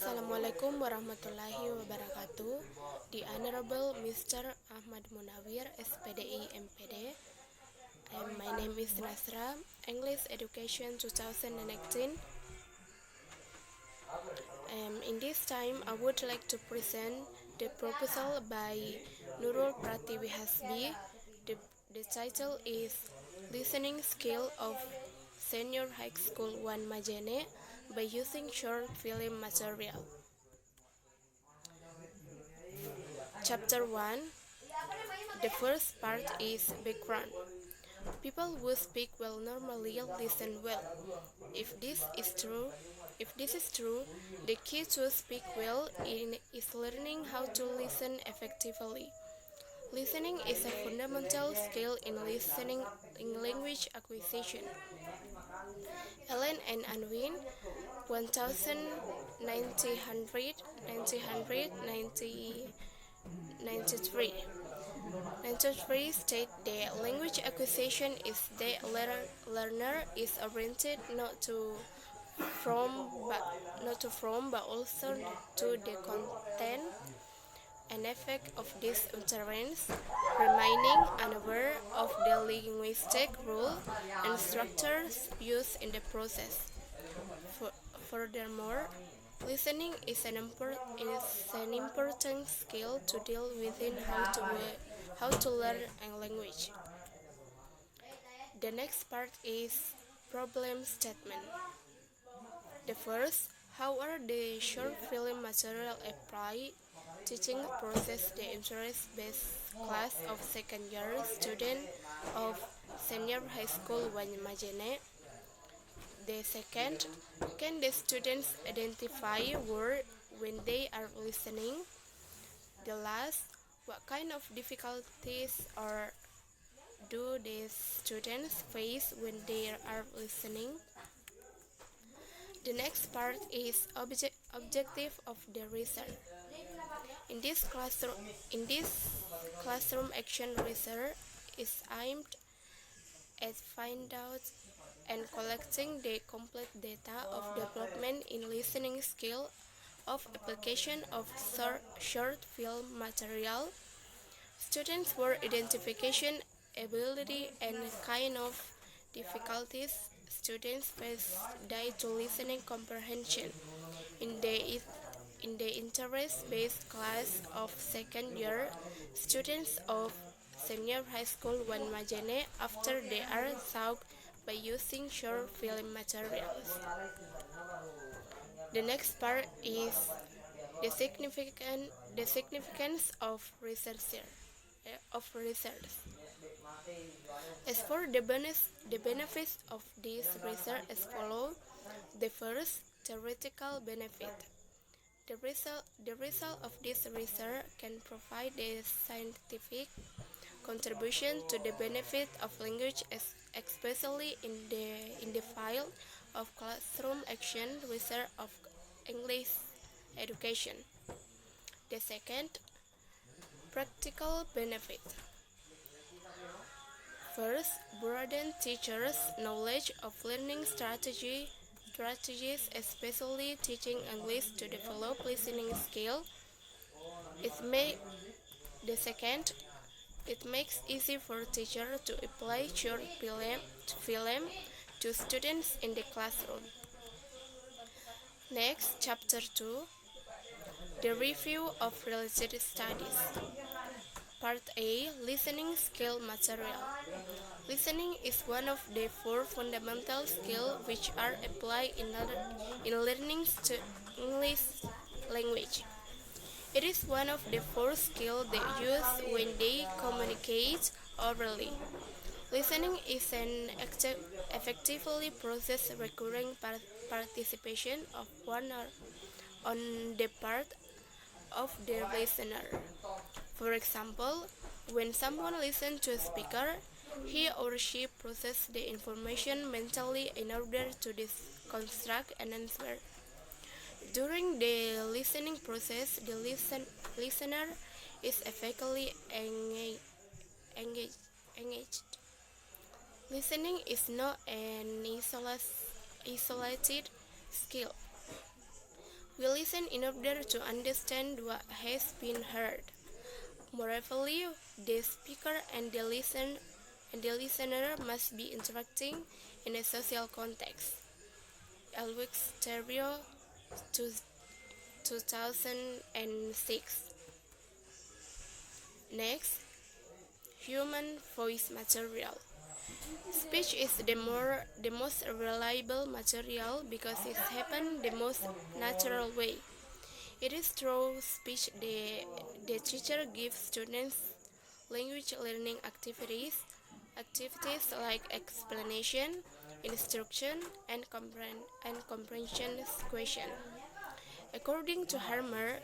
Assalamualaikum warahmatullahi wabarakatuh. The Honorable Mr. Ahmad Munawir, SPDI MPD, and my name is Nasra, English Education 2019. In this time, I would like to present the proposal by Nurul Pratiwi Hasbi. The, the title is Listening Skill of Senior High School 1 Majene by using short film material. Chapter 1. The first part is background. People who speak well normally listen well. If this is true, the key to speak well is learning how to listen effectively. Listening is a fundamental skill in listening in language acquisition. Ellen and Unwin, 1993. 93 state that language acquisition is the learner is oriented not to from but also to the content and effect of this utterance, remaining unaware of the linguistic rule and structures used in the process. Furthermore, listening is an important skill to deal with in how to learn a language. The next part is problem statement. The first, how are the short film material apply teaching process the interest-based class of second year student of senior high school Wanyamajene? The second, can the students identify words when they are listening? The last, what kind of difficulties or do the students face when they are listening? The next part is objective of the research. In this classroom action research is aimed at find out and collecting the complete data of development in listening skill of application of short film material. Students' word identification ability and kind of difficulties students face due to listening comprehension. In the interest-based class of second year, students of senior high school Wanmajene after they are taught by using short film materials. The next part is the significance of research. As for the benefits of this research as follows. The first, theoretical benefit. The result of this research can provide a scientific contribution to the benefit of language, especially in the field of classroom action research of English education. The second, practical benefit. First, broaden teachers' knowledge of learning strategies, especially teaching English to develop listening skill. The second, it makes easy for teachers to apply short film to students in the classroom. Next, chapter 2, the review of related studies. Part A, listening skill material. Listening is one of the four fundamental skills which are applied in learning English language. It is one of the four skills they use when they communicate orally. Listening is an effectively process recurring participation of one or on the part of the listener. For example, when someone listens to a speaker, he or she processes the information mentally in order to construct an answer. During the listening process, the listener is effectively engaged. Listening is not an isolated skill. We listen in order to understand what has been heard. Moreover, the speaker and the listener must be interacting in a social context. Elwick Stereo 2006. Next, human voice material. Speech is the most reliable material because it happens the most natural way. It is through speech the teacher gives students language learning activities like explanation, instruction, and comprehension question. According to Harmer,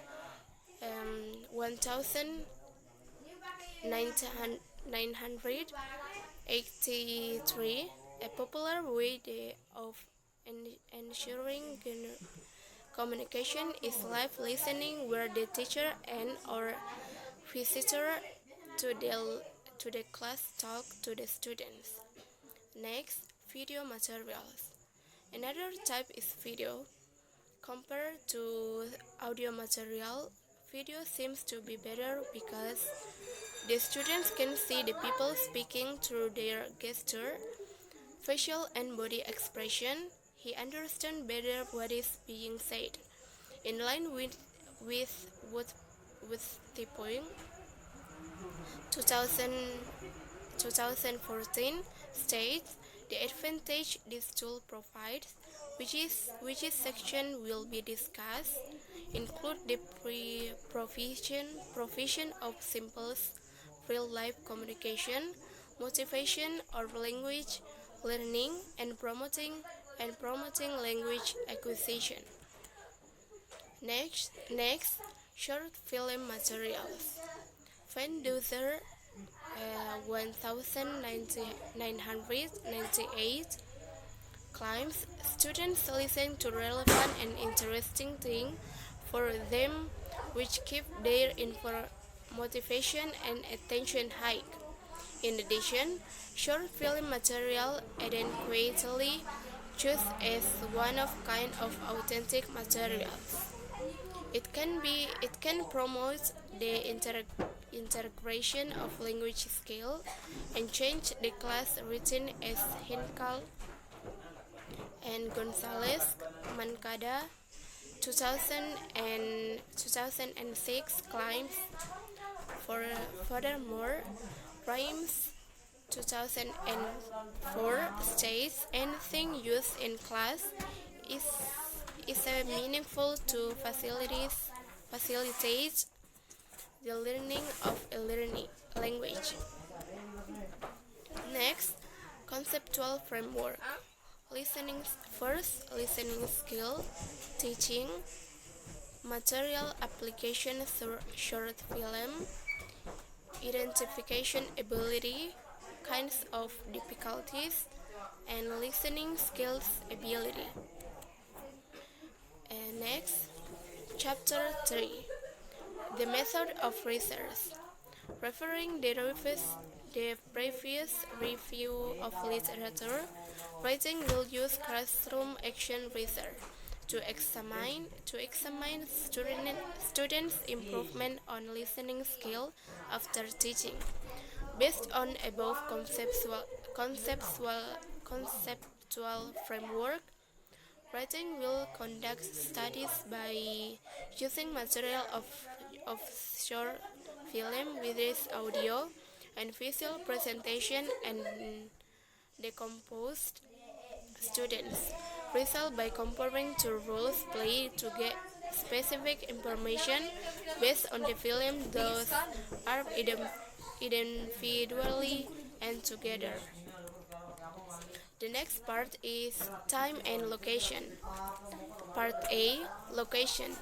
1983, a popular way of ensuring communication is live listening, where the teacher and or visitor to the class talk to the students. Next, video materials. Another type is video. Compared to audio material, video seems to be better because the students can see the people speaking through their gesture, facial and body expression. He understands better what is being said. In line with the point, 2014 states the advantage this tool provides, which section will be discussed, include the provision of simple real-life communication, motivation of language learning, and promoting language acquisition. Next, short film materials. Van Duzer 1998 claims students listen to relevant and interesting things for them, which keep their motivation and attention high. In addition, short film material adequately chosen as one of kind of authentic materials. It can promote the integration of language skill and change the class routine, as Hinkle and Gonzalez Mancada 2006 claims. Furthermore, Rhymes 2004 states anything used in class is meaningful to facilitate the learning of a learning language. Next, conceptual framework. Listening skill, teaching, material application through short film, identification ability, kinds of difficulties, and listening skills ability. And next, chapter 3, the method of research. Referring the previous review of literature, writing will use classroom action research to examine students' improvement on listening skill after teaching. Based on above conceptual framework, writing will conduct studies by using material of short film with its audio and visual presentation and decomposed students. Result by comparing two roles play to get specific information based on the film. Those are individually and together. The next part is time and location. Part A, location.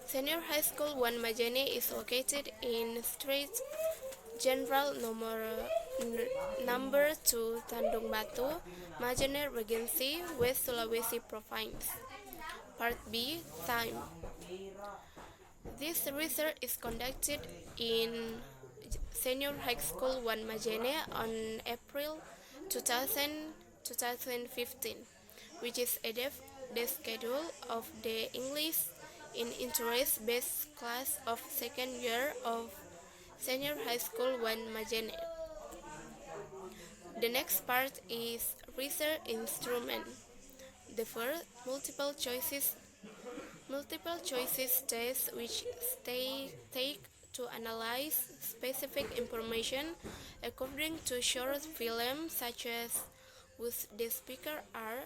Senior High School 1 Majene is located in Street General number 2 Tandung Batu, Majene Regency, West Sulawesi Province. Part B, time. This research is conducted in Senior High School 1 Majene on April 2015, which is the schedule of the English in interest-based class of second year of senior high school 1 Majene. The next part is research instrument. The first multiple choices test which take to analyze specific information according to short film such as who the speaker are,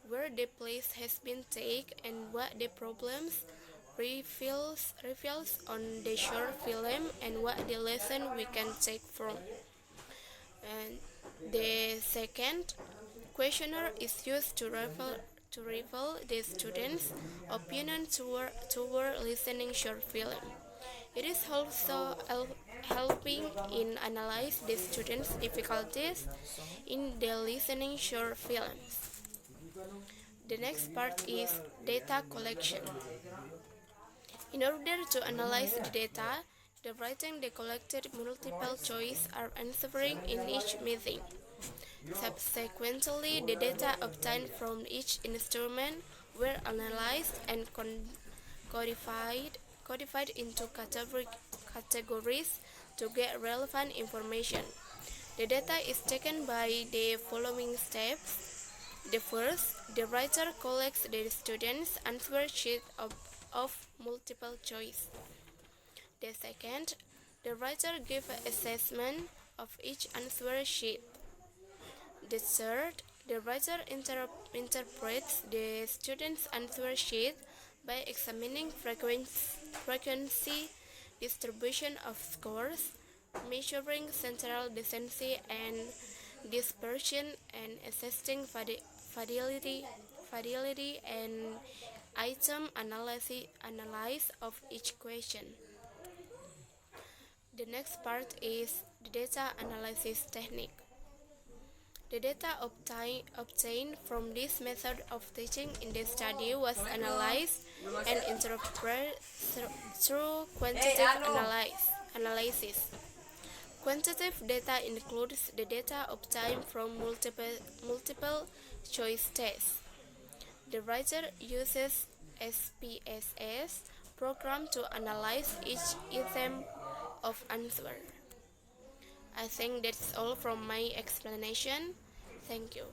where the place has been taken, and what the problems reveals on the short film, and what the lesson we can take from. And the second questionnaire is used to reveal the students' opinion toward listening short film. It is also helping in analyze the students' difficulties in the listening short films. The next part is data collection. In order to analyze the data, the writing the collected multiple choice are answering in each meeting. Subsequently, the data obtained from each instrument were analyzed and codified into categories to get relevant information. The data is taken by the following steps. The first, the writer collects the student's answer sheet of multiple choice. The second, the writer gives an assessment of each answer sheet. The third, the writer interprets the student's answer sheet by examining frequency distribution of scores, measuring central decency and dispersion, and assessing fidelity and item analysis of each question. The next part is the data analysis technique. The data obtained from this method of teaching in the study was analyzed and interpreted through quantitative analysis. Quantitative data includes the data obtained from multiple choice tests. The writer uses SPSS program to analyze each item of answer. I think that's all from my explanation. Thank you.